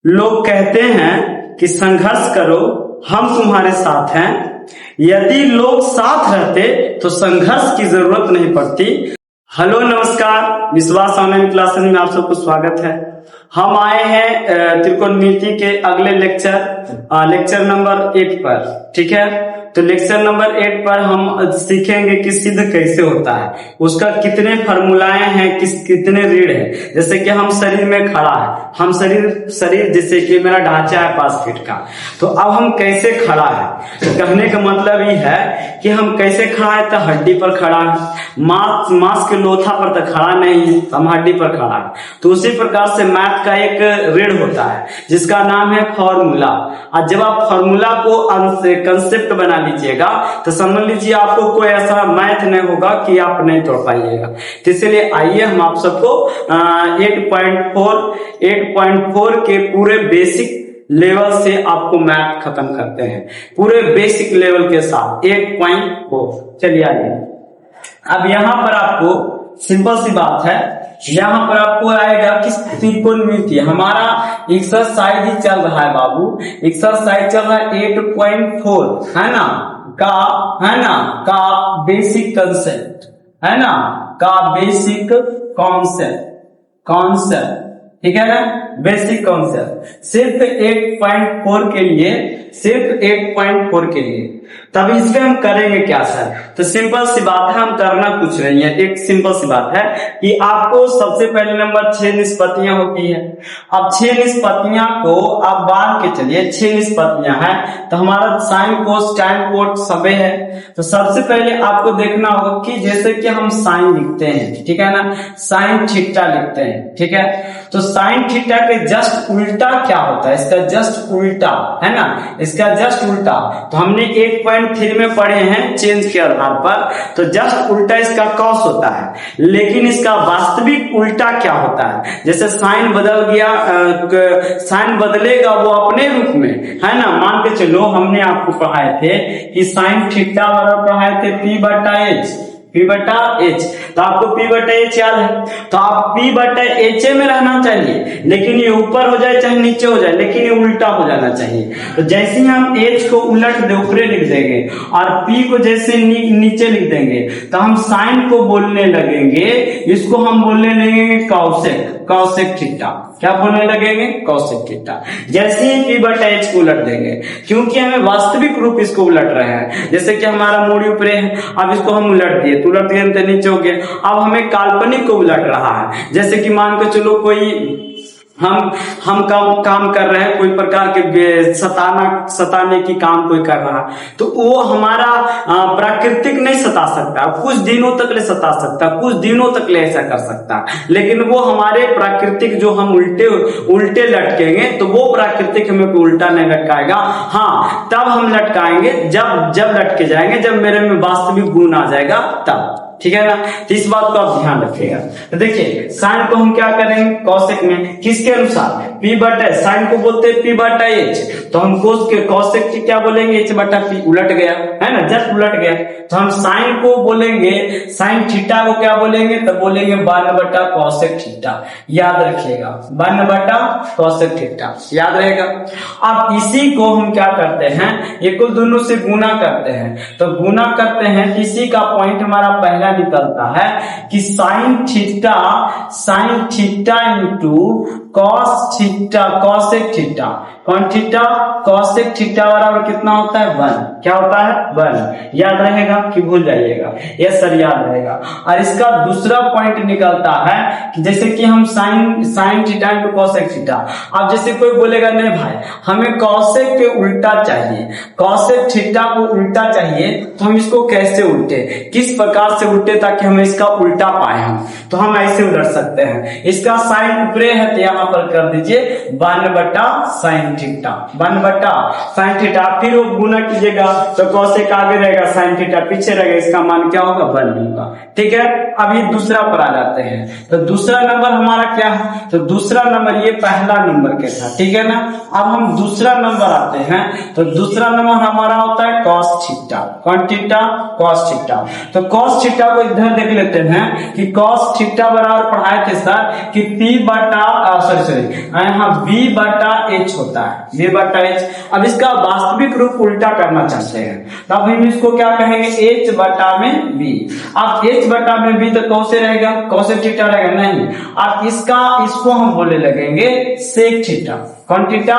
लोग कहते हैं कि संघर्ष करो, हम तुम्हारे साथ हैं। यदि लोग साथ रहते तो संघर्ष की जरूरत नहीं पड़ती। हेलो नमस्कार, विश्वास ऑनलाइन क्लासेस में आप सबको स्वागत है। हम आए हैं त्रिकोणमिति के अगले लेक्चर नंबर 8 पर। ठीक है, तो लेक्चर नंबर 8 पर हम सीखेंगे कि सिद्ध कैसे होता है, उसका कितने फॉर्मूलाएं हैं, कितने रीढ़ है। जैसे कि हम शरीर में खड़ा है, हम शरीर जैसे कि मेरा ढांचा है 5 फीट का, तो अब हम कैसे खड़ा है, तो कहने का मतलब ये है कि हम कैसे खड़ा है, तो हड्डी पर खड़ा है। मांस के लोथा पर तो खड़ा नहीं है, हम हड्डी पर खड़ा है। तो उसी प्रकार से मैथ का एक रीढ़ होता है जिसका नाम है फॉर्मूला। और जब आप फॉर्मूला को कंसेप्ट बना लीजिएगा तो समझ लीजिए आपको कोई ऐसा मैथ नहीं होगा कि आप नहीं तोड़ पाइएगा। तो इसलिए आइए हम आप सबको 8.4 के पूरे बेसिक लेवल से आपको मैथ खत्म करते हैं, पूरे बेसिक लेवल के साथ 8.4। चलिए आइए। अब यहाँ पर आपको सिंपल सी बात है, यहाँ पर आपको आएगा कि त्रिकोणमिति हमारा एक्सरसाइज ही चल रहा है बाबू, एक्सरसाइज चल रहा है 8.4 है ना, का बेसिक कंसेप्ट है ना, का बेसिक कॉन्सेप्ट ठीक है ना, बेसिक कॉन्सेप्ट सिर्फ 8.4 के लिए। तब इसमें हम करेंगे क्या सर, तो सिंपल सी बात है, हम करना कुछ नहीं है। एक सिंपल सी बात है कि आपको सबसे पहले नंबर 6 निष्पत्तियां होती है। अब 6 निष्पत्तियां को आप बांध के चलिए, 6 निष्पत्तियां हैं तो हमारा साइन कोस टैन कोट सबे है। तो सबसे पहले आपको देखना होगा कि जैसे कि हम साइन लिखते हैं, ठीक है ना, साइन थीटा लिखते हैं, ठीक है। तो साइन थीटा के जस्ट उल्टा क्या होता है, इसका जस्ट उल्टा है ना, इसका जस्ट उल्टा। तो हमने 8.3 में पढ़े हैं चेंज के आधार पर, तो जस्ट उल्टा इसका कॉस होता है। लेकिन इसका वास्तविक उल्टा क्या होता है, जैसे साइन बदल गया, साइन बदलेगा वो अपने रूप में है ना। मान के चलो हमने आपको पढ़ाए थे कि साइन थीटा बराबर पढ़ाए थे P बटा H, तो आपको P बटा H याद है, तो आप P बटा H में रहना चाहिए, लेकिन ये ऊपर हो जाए चाहे नीचे हो जाए, लेकिन ये उल्टा हो जाना चाहिए। तो जैसे ही हम H को उलट दे ऊपरे लिख देंगे और P को जैसे नीचे लिख देंगे, तो हम साइन को बोलने लगेंगे, इसको हम बोलने लगेंगे कॉसेक थीटा। क्या बोलने लगेंगे, कॉसेक थीटा। जैसे ही P बटा H को उलट देंगे, क्योंकि हमें वास्तविक रूप इसको उलट रहे हैं, जैसे कि हमारा मूड़ी ऊपरे है, अब इसको हम उलट दिए तो उलट दिए तो नीचे हो गया। अब हमें काल्पनिक को उलट रहा है, जैसे कि मान के चलो कोई हम काम कर रहे हैं, कोई प्रकार के सताने की काम कोई कर रहा है, तो वो हमारा प्राकृतिक नहीं सता सकता, कुछ दिनों तक ले सता सकता, कुछ दिनों तक ले ऐसा कर सकता, लेकिन वो हमारे प्राकृतिक जो हम उल्टे लटकेंगे तो वो प्राकृतिक हमें कोई उल्टा नहीं लटकाएगा। हाँ, तब हम लटकाएंगे जब लटके जाएंगे, जब मेरे में वास्तविक गुण आ जाएगा तब, ठीक है ना। तो इस बात को आप ध्यान रखिएगा। तो देखिए साइन को हम क्या करेंगे कॉसेक में, किसके अनुसार, P बटा, साइन को बोलते हैं P बटा H, तो हम कॉसेक की क्या बोलेंगे, H बटा P, उलट गया है ना, जस्ट उलट गया। तो हम साइन को बोलेंगे, साइन थीटा को क्या बोलेंगे, तो बोलेंगे 1 बटा कॉसेक थीटा। याद रखिएगा, 1 बटा कॉसेक थीटा, याद रहेगा। अब इसी को हम क्या करते हैं, ये कुल दोनों से गुना करते हैं, तो गुना करते हैं, इसी का पॉइंट हमारा पहला निकलता है कि sine theta into cos theta, cosec theta, कौन थीटा, कॉसेक थीटा बराबर कितना होता है, 1। क्या होता है, 1। याद रहेगा कि भूल जाइएगा, यस सर याद रहेगा। और इसका दूसरा पॉइंट निकलता है कि जैसे कि हम sine theta into cosec theta. अब जैसे कोई बोलेगा नहीं भाई हमें कॉसेक के उल्टा चाहिए, कॉसेक थीटा को उल्टा चाहिए, तो हम इसको कैसे उल्टे, किस प्रकार से उल्टे ताकि हम इसका उल्टा पाए हम, तो हम ऐसे उलट सकते हैं। इसका साइन ऊपरे है तो यहाँ पर कर दीजिए 1 बटा साइन थीटा, 1 बटा साइन थीटा, फिर वो गुना कीजिएगा तो कॉसेक आगे रहेगा, साइन थीटा पीछे रहेगा, इसका मान क्या होगा, 1 होगा। ठीक है, अभी दूसरा पर आ जाते हैं। तो दूसरा नंबर हमारा क्या है, तो दूसरा नंबर ये पहला नंबर के था, ठीक है ना। अब हम दूसरा नंबर आते हैं, तो दूसरा नंबर हमारा होता है कॉस थीटा, कौन थीटा, कॉस थीटा। तो कॉस थीटा को इधर देख लेते हैं कि कॉस थीटा बराबर पढ़ाए थे सर कि P बटा सॉरी यहाँ b बटा h होता है, b बटा h। अब इसका वास्तविक रूप उल्टा करना चाहते हैं, तब हम इसको क्या कहेंगे, h बटा में b। अब h बटा में b तो कौन से रहेगा, कौन से थीटा रहेगा, नहीं। अब इसको हम बोले लगेंगे सेक थीटा। कौन थीटा,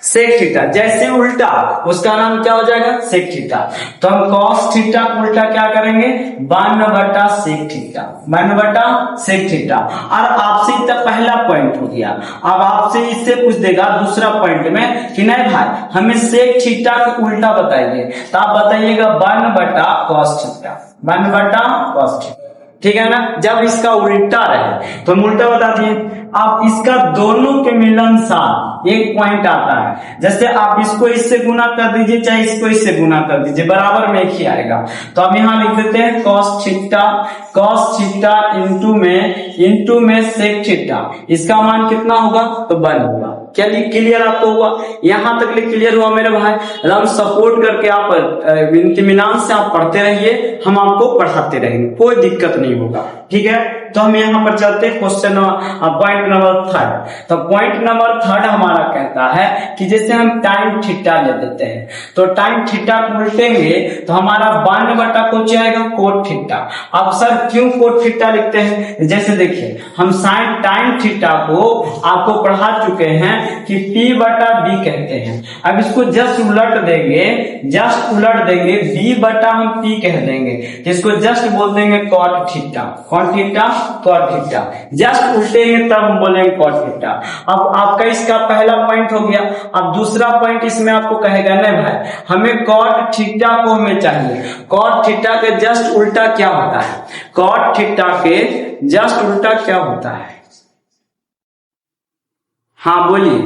सेक थीटा। जैसे उल्टा उसका नाम क्या हो जाएगा, सेक थीटा। तो हम कॉस थीटा को उल्टा क्या करेंगे, 1 बटा सेक थीटा, 1 बटा सेक थीटा। और आपसे इतना पहला पॉइंट हो गया। अब आपसे इससे पूछ देगा दूसरा पॉइंट में कि नहीं भाई हमें सेक थीटा को उल्टा बताइए, तो आप बताइएगा 1 बटा कॉस थीटा, 1 बटा कॉस थीटा। ठीक है ना। जब इसका उल्टा रहे तो हम उल्टा बता दिए। आप इसका दोनों के मिलनसार एक पॉइंट आता है, जैसे आप इसको इससे गुना कर दीजिए चाहे इसको इससे गुना कर दीजिए, बराबर में एक ही आएगा। तो अब यहाँ लिख देते हैं कॉस थीटा इंटू में सेक थीटा। इसका मान कितना होगा, तो 1 होगा। क्या क्लियर आपको हुआ, यहां तक क्लियर हुआ मेरे भाई। हम सपोर्ट करके आप इत्मीनान से आप पढ़ते रहिए, हम आपको पढ़ाते रहेंगे, कोई दिक्कत नहीं होगा। ठीक है, तो हम यहाँ पर चलते हैं क्वेश्चन पॉइंट नंबर 3। तो पॉइंट नंबर 3 हमारा कहता है कि जैसे हम टाइम थीटा ले देते हैं, तो टाइम थीटा को उल्टेंगे तो हमारा 1 बटा कुछ आएगा कोट थीटा। अब सर क्यों कोट थीटा लिखते हैं, जैसे देखिए हम साइन टाइम थीटा को आपको पढ़ा चुके हैं कि p बटा b कहते हैं। अब इसको जस्ट उलट देंगे, b बटा हम p कह देंगे, जिसको जस्ट बोल देंगे cot theta. Cot theta, cot theta, just उल्टेंगे तब हम बोलेंगे कॉट थीटा। अब आपका इसका पहला पॉइंट हो गया। अब दूसरा पॉइंट इसमें आपको कहेगा नहीं भाई हमें कॉट थीटा को हमें चाहिए, कॉट थीटा के जस्ट उल्टा क्या होता है, कॉट थीटा के जस्ट उल्टा क्या होता है। हाँ बोलिए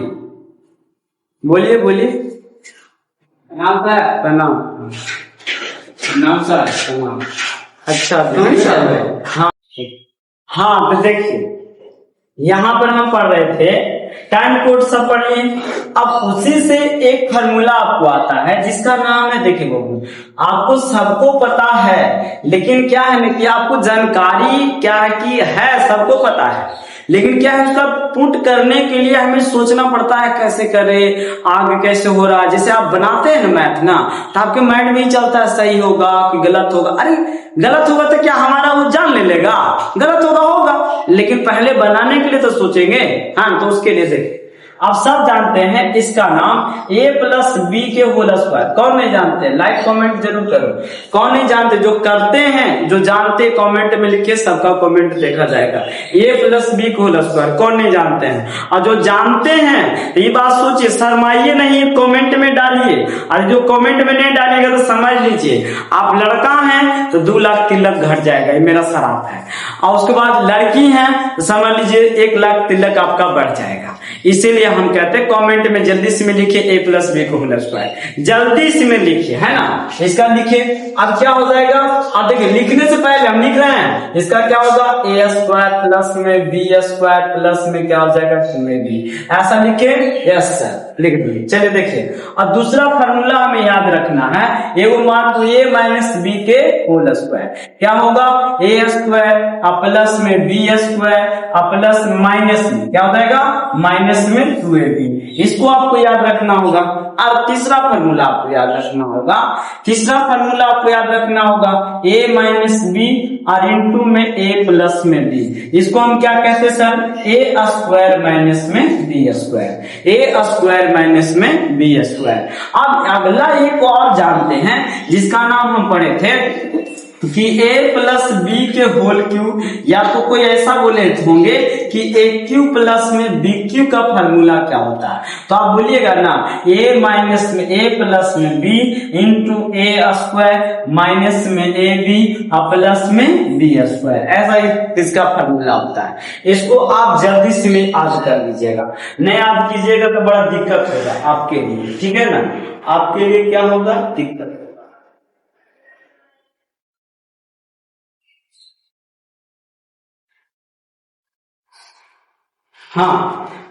बोलिए बोलिए। प्रणाम सर, प्रणाम। अच्छा हाँ हाँ, तो देखिए यहाँ पर हम पढ़ रहे थे टाइम कोड सब पढ़िए। अब उसी से एक फार्मूला आपको आता है जिसका नाम है, देखिए बाबू आपको सबको पता है, लेकिन क्या है ना कि आपको जानकारी क्या है कि है, सबको पता है, लेकिन क्या है उसका पुट करने के लिए हमें सोचना पड़ता है कैसे करें, आगे कैसे हो रहा है। जैसे आप बनाते हैं ना मैथ ना, तो आपके माइंड में ही चलता है सही होगा कि गलत होगा। अरे गलत होगा तो क्या हमारा वो जान ले लेगा, गलत होगा, लेकिन पहले बनाने के लिए तो सोचेंगे। हाँ, तो उसके लिए देखिए आप सब जानते हैं इसका नाम a प्लस बी के होल स्क्वायर। कौन नहीं जानते, लाइक कमेंट जरूर करो। कौन नहीं जानते, जो करते हैं जो जानते कमेंट में लिखिए, सबका कमेंट देखा जाएगा। a प्लस बी के होल स्क्वायर कौन नहीं जानते हैं, और जो जानते हैं ये बात सोचिए, शर्माइए नहीं, कमेंट में डालिए। और जो कमेंट में नहीं डालिएगा तो समझ लीजिए आप लड़का हैं तो 2 लाख 3 लाख घट जाएगा, ये मेरा शराब है। और उसके बाद लड़की हैं तो समझ लीजिए 1 लाख 3 लाख आपका बढ़ जाएगा। इसीलिए हम कहते हैं कमेंट में जल्दी से में लिखिए a प्लस बी को होल स्क्वायर, जल्दी से में लिखिए, है ना। इसका लिखिए, अब क्या हो जाएगा, अब देखिए लिखने से पहले हम लिख रहे हैं, इसका क्या होगा a स्क्वायर प्लस में b स्क्वायर प्लस में क्या हो जाएगा 2ab। ऐसा लिखे, यस सर लिख दिए। चलिए देखिए, और दूसरा फार्मूला हमें याद रखना है, एगो मान तो a माइनस बी के होल स्क्वायर क्या होगा, a स्क्वायर प्लस में b स्क्वायर प्लस माइनस में क्या हो जाएगा माइनस में 2ab। इसको आपको याद रखना होगा। और तीसरा फार्मूला आपको याद रखना होगा, a माइनस बी और इंटू में a प्लस में b। इसको हम क्या कहते हैं सर, a स्क्वायर माइनस में b square, a square minus में b स्क्वायर। अब अगला एक और जानते हैं जिसका नाम हम पढ़े थे कि a प्लस बी के होल क्यूब, या तो कोई ऐसा बोले होंगे कि a क्यू प्लस में b क्यू का फार्मूला क्या होता है। तो आप बोलिएगा ना a माइनस में a प्लस में b into a square minus में a b प्लस में b स्क्वायर, ऐसा इसका फार्मूला होता है। इसको आप जल्दी से में याद कर लीजिएगा, नहीं याद कीजिएगा तो बड़ा दिक्कत होगा आपके लिए, ठीक है ना। आपके लिए क्या होगा, दिक्कत। हाँ,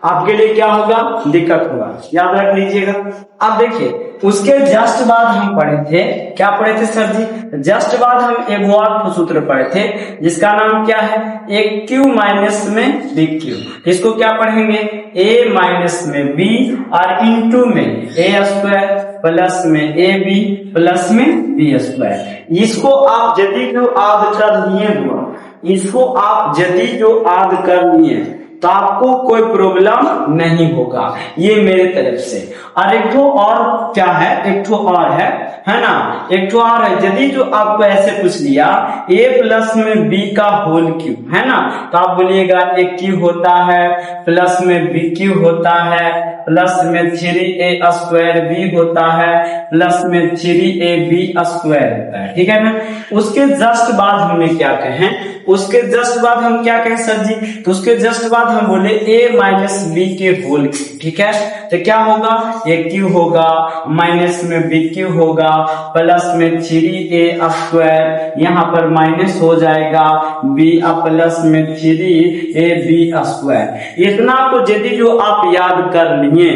आपके लिए क्या होगा, दिक्कत होगा, याद रख लीजिएगा। अब देखिए उसके जस्ट बाद हम पढ़े थे, क्या पढ़े थे सर जी, जस्ट बाद हम एक और सूत्र पढ़े थे जिसका नाम क्या है, ए क्यू माइनस में बी क्यू। इसको क्या पढ़ेंगे, ए माइनस में बी और इनटू में ए स्क्वायर प्लस में ए बी प्लस में बी स्क्वायर। इसको आप यदि जो याद कर लिए हुआ, इसको आप यदि जो याद कर लिए तो आपको कोई प्रॉब्लम नहीं होगा, ये मेरे तरफ से। और एक ठो और क्या है, एक ठो और है ना, एक ठो और है, यदि जो आपको ऐसे पूछ लिया a प्लस में b का होल क्यूब, है ना, तो आप बोलिएगा ए क्यू होता है प्लस में बी क्यू होता है प्लस में 3a स्क्वायर b होता है प्लस में 3ab स्क्वायर होता है, ठीक है ना। उसके जस्ट बाद हमें क्या कहें, उसके जस्ट बाद हम क्या कहें सर जी, तो उसके जस्ट बाद हम बोले a माइनस बी के होल क्यूब, ठीक है। तो क्या होगा, ए क्यू होगा माइनस में बी क्यू होगा प्लस में 3a स्क्वायर, यहाँ पर माइनस हो जाएगा b प्लस में 3ab स्क्वायर। इतना को यदि जो आप याद कर लिए,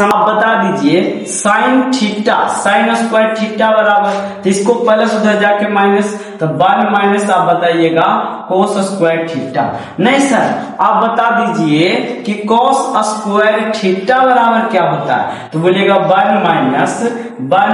आप बता दीजिए sine theta, sine square theta बराबर, तो इसको प्लस उधर जाके माइनस, तो 1 माइनस आप बताइएगा कोस स्क्वायर थीटा। नहीं सर, आप बता दीजिए कि कोस स्क्वायर थीटा बराबर क्या होता है, तो बोलिएगा 1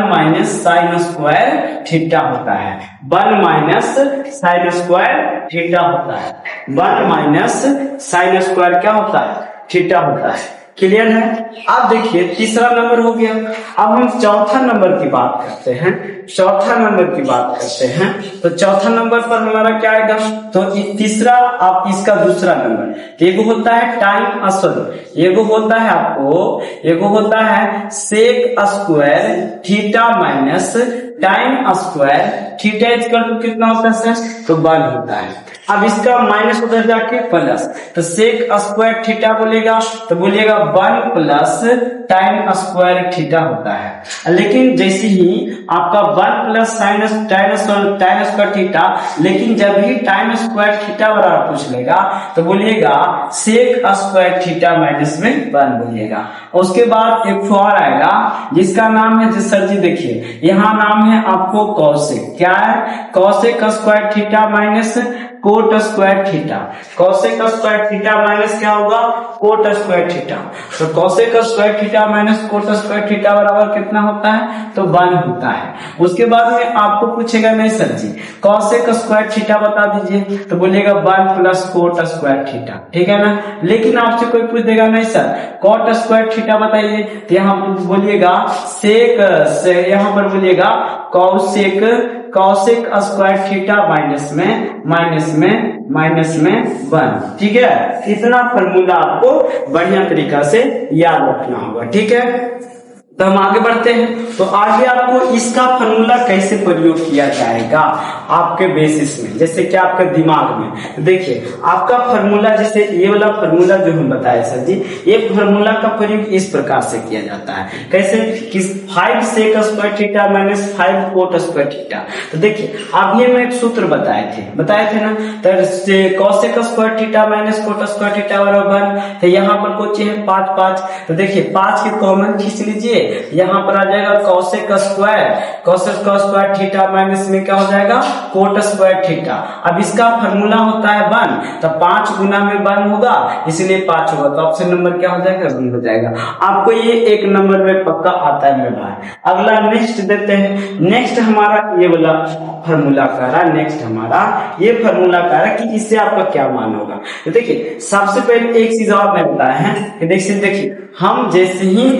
माइनस साइन स्क्वायर थीटा होता है, 1 माइनस साइन स्क्वायर थीटा होता है, 1 माइनस साइन स्क्वायर क्या होता है, थीटा होता है। क्लियर है। अब देखिए तीसरा नंबर हो गया, अब हम चौथा नंबर की बात करते हैं, चौथा नंबर की बात करते हैं। तो चौथा नंबर पर हमारा क्या आएगा, तो तीसरा आप इसका दूसरा नंबर, एगो होता है टाइम असल, एगो होता है आपको, एगो होता है sec square theta minus time square theta equal to कितना होता है सर, तो 1 होता है। अब इसका माइनस उधर जाके प्लस, तो सेक स्क्वायर थीटा बोलेगा, तो बोलिएगा 1 प्लस टाइम स्क्वायर थीटा होता है। लेकिन जैसे ही आपका 1 प्लस टाइम स्क्वायर थीटा, लेकिन जब भी टाइम स्क्वायर थीटा बराबर पूछ लेगा तो बोलिएगा सेक स्क्वायर थीटा माइनस में 1 बोलिएगा। उसके बाद एक और आएगा जिसका नाम है, सर जी देखिए यहाँ नाम है आपको कॉसेक, क्या है, cosec square theta minus cot square theta, cosec square theta minus क्या होगा, कोट स्क्वायर थीटा। तो cosec square theta minus cot square theta बराबर कितना होता है, तो 1 होता है। उसके बाद में आपको पूछेगा नहीं सर जी कॉसेक स्क्वायर थीटा बता दीजिए, तो बोलिएगा 1 प्लस कोट स्क्वायर थीटा, ठीक है ना। लेकिन आपसे कोई पूछ देगा नहीं सर कोट स्क्वायर थीटा बताइए, तो यहाँ बोलिएगा सेक, यहाँ पर बोलिएगा कॉसेक स्क्वायर थीटा माइनस में 1, ठीक है। इतना फॉर्मूला आपको बढ़िया तरीका से याद रखना होगा, ठीक है। तो हम आगे बढ़ते हैं, तो आगे आपको इसका फॉर्मूला कैसे प्रयोग किया जाएगा आपके बेसिस में, जैसे कि आपके दिमाग में देखिए आपका फॉर्मूला, जैसे ये वाला फॉर्मूला जो हम बताए सर जी, ये फॉर्मूला का प्रयोग इस प्रकार से किया जाता है, कैसे कि 5 sec square theta minus 5 cot square theta. तो देखिए आप ये मैं एक सूत्र बताए थे ना, तो cosec square theta minus cot square theta बराबर, तो यहाँ पर कुछ है 5, तो देखिए 5 के कॉमन खींच लीजिए, यहाँ पर आ जाएगा कॉसेक स्क्वायर थीटा माइनस में क्या हो जाएगा, कोट स्क्वायर थीटा। अब इसका फॉर्मूला होता है 1, तो 5 गुना में 1 होगा, इसलिए 5 होगा, तो ऑप्शन नंबर क्या हो जाएगा, बी हो जाएगा। आपको ये एक नंबर में पक्का आता है मेरे भाई। अगला नेक्स्ट देते हैं, नेक्स्ट हमारा ये वाला फॉर्मूला का रहा, नेक्स्ट हमारा ये फॉर्मूला का रहा कि इससे आपका क्या मान होगा। तो देखिए सबसे पहले एक चीज और मैं बताया है कि देखिए हम जैसे ही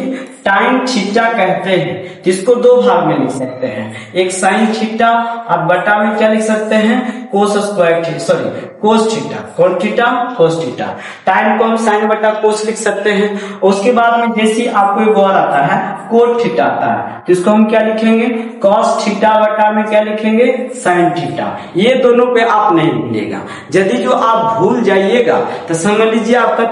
टाइम थीटा कहते हैं जिसको 2 भाग में लिख सकते हैं, एक साइन थीटा और बटा में क्या लिख सकते हैं, cos square, sorry cos theta, कौन थीटा, कोस थीटा। टाइम को हम साइन बटा कोस लिख सकते हैं। उसके बाद में जैसे आपको एक और आता है कोट थीटा आता है, जिसको हम क्या लिखेंगे, कॉस थीटा बटा में क्या लिखेंगे, साइन थीटा। ये दोनों पे आप नहीं भूलिएगा, यदि जो आप भूल जाइएगा तो समझ लीजिए आपका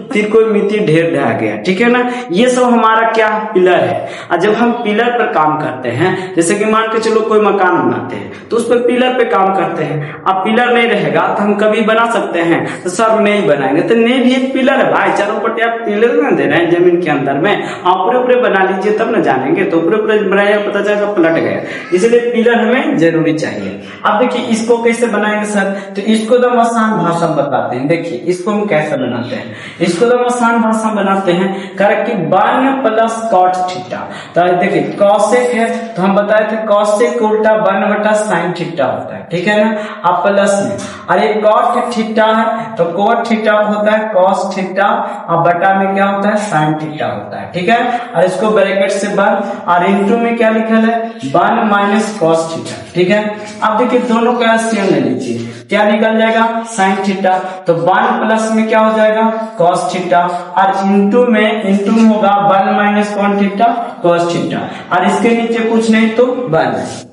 त्रिकोणमिति ढेर ढह गया, ठीक है ना। ये सब हमारा क्या पिलर है, और जब हम पिलर पर काम करते हैं, जैसे कि मान के चलो कोई मकान बनाते हैं तो उस पर पिलर पे काम करते सकते हैं। अब पिलर नहीं रहेगा तो हम कभी बना सकते हैं, तो सर नहीं बनाएंगे, तो नहीं भी एक पिलर है भाई, चारों पट्टी आप पिलर ना दे रहे हैं जमीन के अंदर में, आप पूरे पूरे बना लीजिए तब ना जानेंगे, तो पूरे पूरे बनाया पता चलेगा पलट गया, इसलिए पिलर हमें जरूरी चाहिए। अब देखिए इसको कैसे बनाएंगे सर, तो इसको एकदम आसान भाषा बताते हैं। देखिए इसको हम कैसे बनाते हैं, इसको एकदम आसान भाषा बनाते हैं, कारण कि 1 प्लस कॉट थीटा। तो देखिए कॉसेक है तो हम बताए थे कॉसेक उल्टा 1 साइन थीटा होता है, ठीक है ना। अब प्लस में और एक कॉट थीटा है तो कॉट थीटा होता है कॉस थीटा और बटा में क्या होता है साइन थीटा होता है, ठीक है। और इसको ब्रैकेट से 1 और इनटू में क्या लिखा है 1 माइनस कॉस थीटा, ठीक है। अब देखिए दोनों का एलसीएम ले लीजिए, क्या निकल जाएगा साइन थीटा, तो 1 प्लस में क्या हो जाएगा कॉस थीटा और इनटू में होगा 1 minus cos theta cos theta और इसके नीचे कुछ नहीं तो 1।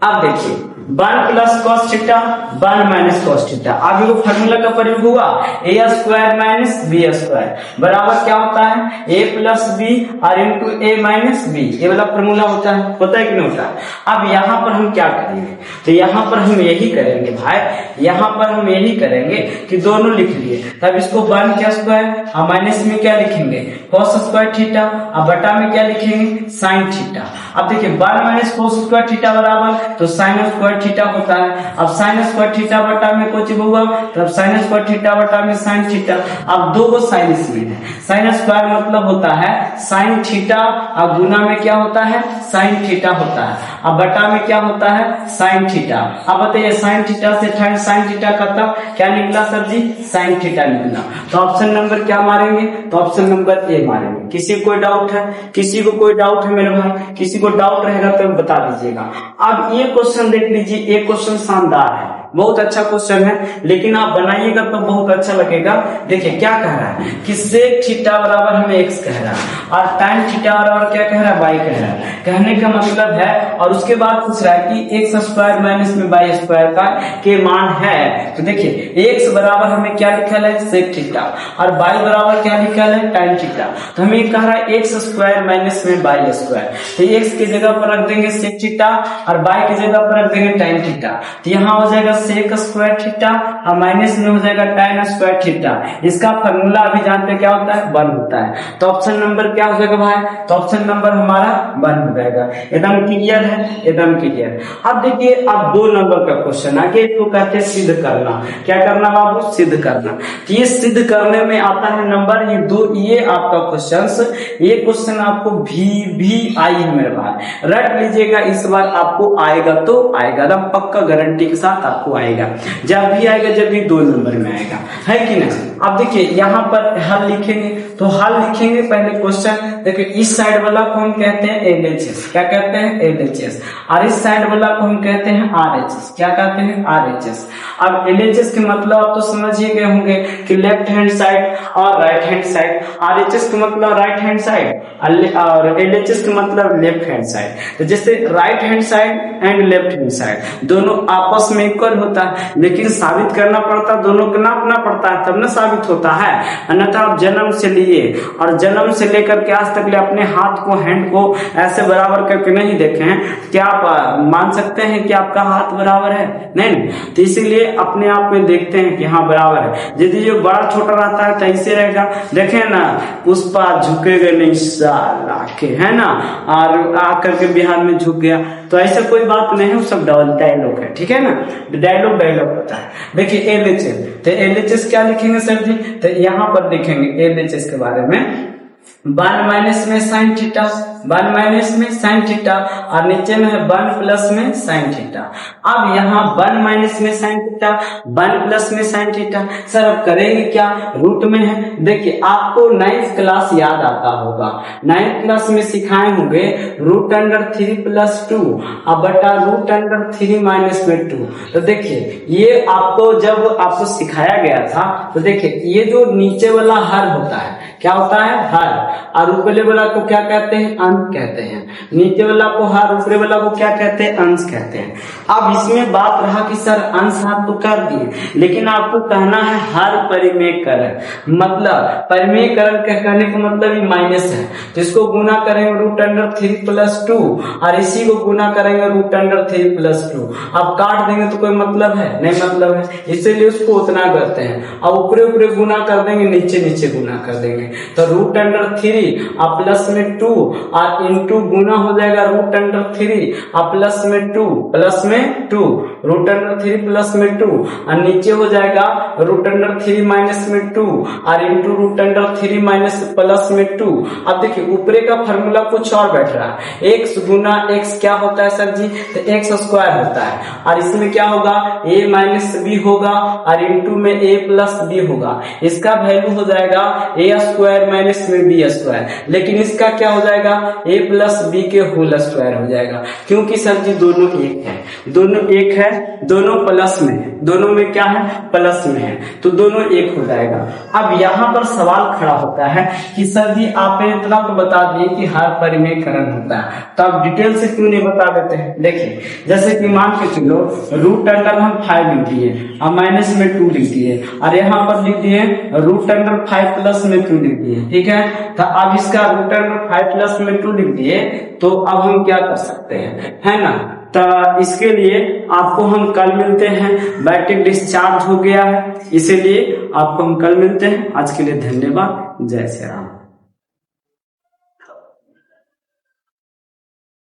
अब देखिए 1 plus cos theta 1 minus cos theta, अब ये फार्मूला का प्रयोग हुआ ए स्क्वायर माइनस बी स्क्वायर बराबर क्या होता है ए प्लस बी और इंटू ए माइनस बी, ये वाला फार्मूला होता है कि नहीं होता है। अब यहाँ पर हम क्या करेंगे, तो यहाँ पर हम यही करेंगे भाई, यहाँ पर हम यही करेंगे कि दोनों लिख लिए, तब इसको 1 क्या स्क्वायर और माइनस में क्या लिखेंगे कॉस स्क्वायर थीटा और बटा में क्या लिखेंगे साइन थीटा। अब देखिए 1 माइनस कॉस स्क्वायर थीटा बराबर तो साइन स्क्वायर थीटा होता है। अब साइन स्क्वायर थीटा बटा में कुछ होगा तब साइन स्क्वायर थीटा बटा में साइन थीटा। अब दो साइन इसमें है, साइन स्क्वायर मतलब होता है साइन थीटा और गुना में क्या होता है साइन थीटा होता है, अब बटा में क्या होता है साइन थीटा। अब बताइए साइन थीटा से साइन थीटा का तब क्या निकला सर जी साइन थीटा निकला, तो ऑप्शन नंबर क्या मारेंगे, तो ऑप्शन नंबर ए मारेंगे। किसी को कोई डाउट है, किसी को कोई डाउट है मेरे भाई, किसी को डाउट रहेगा तो बता दीजिएगा। अब ये क्वेश्चन देख लीजिए, ये क्वेश्चन शानदार है, बहुत अच्छा क्वेश्चन है, लेकिन आप बनाइएगा तो बहुत अच्छा लगेगा। देखिए क्या कह रहा है कि सेक थीटा बराबर हमें एक्स कह रहा है और टाइम थीटा बराबर क्या कह रहा है वाई कह रहा है, कहने का मतलब है। और उसके बाद पूछ रहा है कि एक्स स्क्वायर माइनस में वाई स्क्वायर का के मान है, तो देखिए एक्स बराबर हमें क्या लिखा है सेक थीटा और वाई बराबर क्या लिखा है टाइम थीटा, तो हमें कह रहा है एक्स स्क्वायर माइनस में वाई स्क्वायर, तो एक्स की जगह पर रख देंगे सेक थीटा और वाई की जगह पर रख देंगे टाइम थीटा, तो यहाँ हो जाएगा सेक स्क्वायर थीटा और माइनस में हो जाएगा टाइम स्क्वायर थीटा। इसका फार्मूला अभी जानते क्या होता है 1 होता है, तो ऑप्शन नंबर क्या हो जाएगा भाई, तो ऑप्शन नंबर हमारा 1 हो जाएगा। एकदम क्लियर है, एकदम क्लियर। अब देखिए अब 2 नंबर का क्वेश्चन आगे, इसको कहते हैं सिद्ध करना। क्या करना बाबू, सिद्ध करना। तो ये सिद्ध करने में आता है नंबर ये 2, ये आपका क्वेश्चन, ये क्वेश्चन आपको भी आई है मेरे भाई, रट लीजिएगा, इस बार आपको आएगा तो आएगा, एकदम पक्का गारंटी के साथ आपको आएगा, जब भी आएगा जब भी 2 नंबर में आएगा, है कि नहीं। अब देखिए यहाँ पर हल लिखेंगे, तो हल लिखेंगे पहले क्वेश्चन। देखिए इस साइड वाला को हम कहते हैं एलएचएस, क्या कहते हैं एलएचएस, और इस साइड वाला को हम कहते हैं आरएचएस, क्या कहते हैं आरएचएस। अब एलएचएस के मतलब आप तो समझ ही गए होंगे कि लेफ्ट हैंड साइड और राइट हैंड साइड, आरएचएस का मतलब राइट हैंड साइड और एलएचएस का मतलब लेफ्ट हैंड साइड। तो जैसे right hand side and left hand side दोनों आपस में इक्वल होता है, लेकिन साबित करना पड़ता है, दोनों को नापना पड़ता है तब ना साबित होता है, अन्यथा आप जन्म से लिए और जन्म से लेकर के आज तक ले अपने हाथ को हैंड को ऐसे बराबर करके नहीं देखे हैं, क्या आप मान सकते हैं कि आपका हाथ बराबर है, नहीं। तो इसीलिए अपने आप में देखते हैं कि हाँ बराबर है। यदि जो बड़ा छोटा रहता है तो ऐसे रहेगा, देखे ना पुष्पा झुकेगा नहीं साला के, है ना, और आकर के बिहार में झुक गया, तो ऐसा कोई बात नहीं है, सब डायलॉग है, ठीक है ना, डायलॉग होता है। देखिए एलएचएस, तो एलएचएस क्या लिखेंगे सर जी, तो यहाँ पर देखेंगे एलएचएस के बारे में 1 माइनस में साइन थीटा, 1 माइनस में साइन थीटा और नीचे में है 1 प्लस में साइन थीटा। अब यहाँ 1 माइनस में साइन थीटा 1 प्लस में साइन थीटा, सर अब करेंगे क्या, रूट में है। देखिए आपको 9th क्लास याद आता होगा, 9th क्लास में सिखाए होंगे √3 + 2 अब बटा √3 - 2। तो देखिए ये आपको जब आपको सिखाया गया था, तो देखिए ये जो नीचे वाला हर होता है क्या होता है हर, और ऊपरे वाला को क्या कहते हैं, अंक कहते हैं। नीचे वाला को हर, ऊपरे वाला को क्या कहते हैं, अंश कहते हैं। अब इसमें बात रहा कि सर अंश हाथ तो कर दिए, लेकिन आपको कहना है हर परिमेयकरण। मतलब परिमेयकरण कहने का मतलब ये माइनस है, तो इसको गुना करेंगे √3 + 2 और इसी को गुना करेंगे √3 + 2। अब काट देंगे तो कोई मतलब है नहीं, मतलब है, इसीलिए उसको उतना करते हैं। अब ऊपरे ऊपरे गुना कर देंगे, नीचे नीचे गुना कर देंगे, तो √3 और प्लस में 2 और इंटू गुना हो जाएगा √3 और प्लस में 2 √3 प्लस में 2 और नीचे हो जाएगा √3 माइनस में 2 और इंटू √3 माइनस प्लस में 2। अब देखिए ऊपरे का फॉर्मूला कुछ और बैठ रहा है, x गुना x क्या होता है सर जी, तो x² होता है, और इसमें क्या होगा a माइनस बी होगा और इंटू में a प्लस बी होगा। इसका वैल्यू हो जाएगा a² माइनस में b², लेकिन इसका क्या हो जाएगा a प्लस बी के होल स्क्वायर हो जाएगा, क्योंकि सर जी दोनों एक है, दोनों एक है, दोनों प्लस में है, दोनों में क्या है, प्लस में है, तो दोनों एक हो जाएगा। अब यहाँ पर सवाल खड़ा होता है कि सर जी आप इतना तो बता दिए कि हर परिमेयकरण होता है, तो आप डिटेल से क्यों नहीं बता देते हैं। देखिए जैसे कि मान के चलो √5 लिख दिए और माइनस में 2 लिख दिए और यहाँ पर लिख दिए √5 प्लस में 2 लिख दिए, ठीक है। तो अब इसका √5 प्लस में 2 लिख दिए, तो अब हम क्या कर सकते हैं, है ना। तो इसके लिए आपको हम कल मिलते हैं, बैटरी डिस्चार्ज हो गया है, इसीलिए आपको हम कल मिलते हैं। आज के लिए धन्यवाद, जय श्री राम।